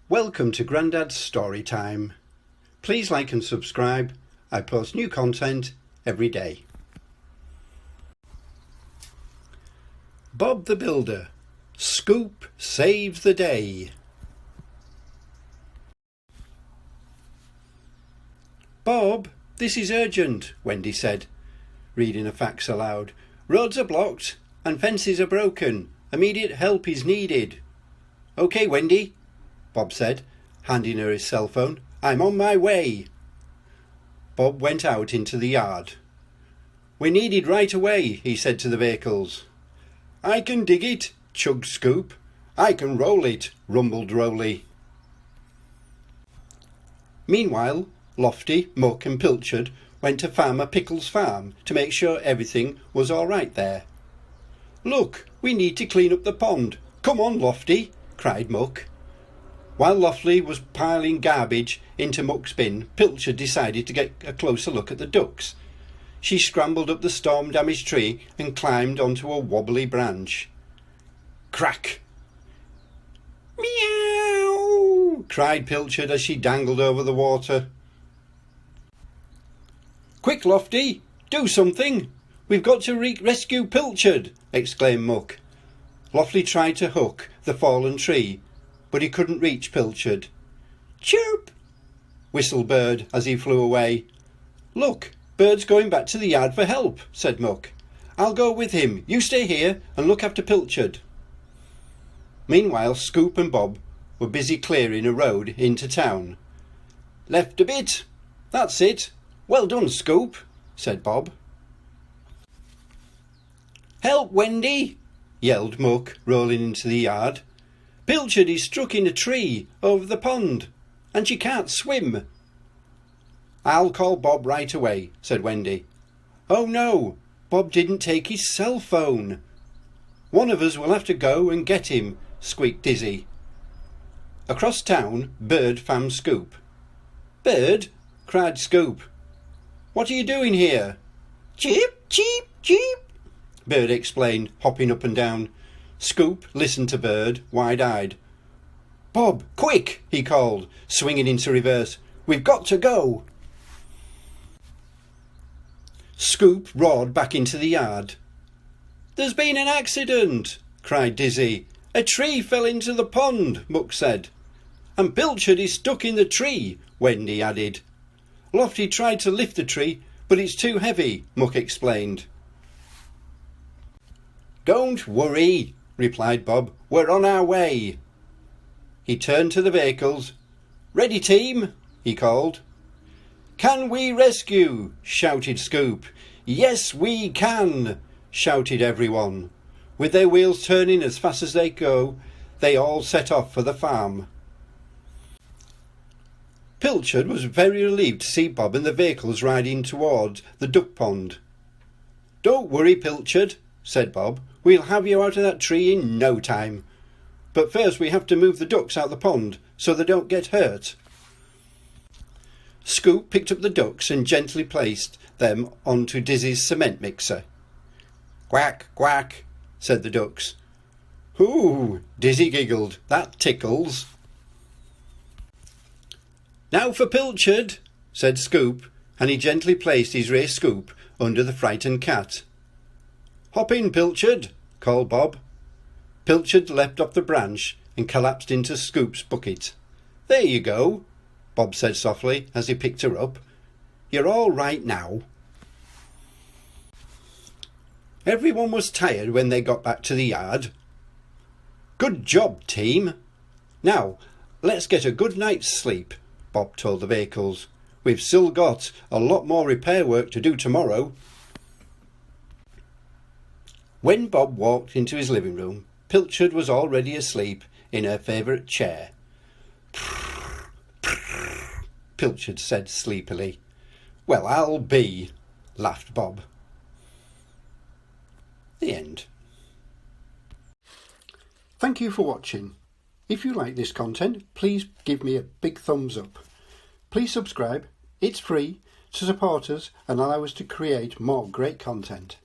Welcome to Grandad's Story Time. Please like and subscribe. I post new content every day. Bob the Builder. Scoop saves the day. Bob, this is urgent, Wendy said, reading a fax aloud. Roads are blocked and fences are broken. Immediate help is needed. OK, Wendy, Bob said, handing her his cell phone. I'm on my way. Bob went out into the yard. We're needed right away, he said to the vehicles. I can dig it, chugged Scoop. I can roll it, rumbled Rolly. Meanwhile, Lofty, Muck and Pilchard went to Farmer Pickle's farm to make sure everything was all right there. Look, we need to clean up the pond. Come on, Lofty, cried Muck. While Lofty was piling garbage into Muck's bin, Pilchard decided to get a closer look at the ducks. She scrambled up the storm-damaged tree and climbed onto a wobbly branch. Crack! Meow! Cried Pilchard as she dangled over the water. Quick, Lofty! Do something! We've got to rescue Pilchard! Exclaimed Muck. Lofty tried to hook the fallen tree, but he couldn't reach Pilchard. Chirp! Whistled Bird as he flew away. Look, Bird's going back to the yard for help, said Muck. I'll go with him. You stay here and look after Pilchard. Meanwhile, Scoop and Bob were busy clearing a road into town. Left a bit. That's it. Well done, Scoop, said Bob. Help, Wendy, yelled Muck, rolling into the yard. Pilchard is stuck in a tree over the pond, and she can't swim. I'll call Bob right away, said Wendy. Oh no, Bob didn't take his cell phone. One of us will have to go and get him, squeaked Dizzy. Across town, Bird found Scoop. Bird, cried Scoop. What are you doing here? Cheep, cheep, cheep, Bird explained, hopping up and down. Scoop listened to Bird, wide-eyed. Bob, quick, he called, swinging into reverse. We've got to go. Scoop roared back into the yard. There's been an accident, cried Dizzy. A tree fell into the pond, Muck said. And Pilchard is stuck in the tree, Wendy added. Lofty tried to lift the tree, but it's too heavy, Muck explained. Don't worry, replied Bob. We're on our way. He turned to the vehicles. Ready, team, he called. Can we rescue? Shouted Scoop. Yes, we can, shouted everyone. With their wheels turning as fast as they go, they all set off for the farm. Pilchard was very relieved to see Bob and the vehicles riding towards the duck pond. Don't worry, Pilchard, said Bob. We'll have you out of that tree in no time. But first we have to move the ducks out the pond so they don't get hurt. Scoop picked up the ducks and gently placed them onto Dizzy's cement mixer. Quack, quack, said the ducks. Ooh, Dizzy giggled. That tickles. Now for Pilchard, said Scoop, and he gently placed his rear scoop under the frightened cat. Hop in, Pilchard, called Bob. Pilchard leapt off the branch and collapsed into Scoop's bucket. There you go, Bob said softly as he picked her up. You're all right now. Everyone was tired when they got back to the yard. Good job, team. Now, let's get a good night's sleep, Bob told the vehicles. We've still got a lot more repair work to do tomorrow. When Bob walked into his living room, Pilchard was already asleep in her favourite chair. Pilchard said sleepily. Well, I'll be, laughed Bob. The end. Thank you for watching. If you like this content, please give me a big thumbs up. Please subscribe, it's free, to support us and allow us to create more great content.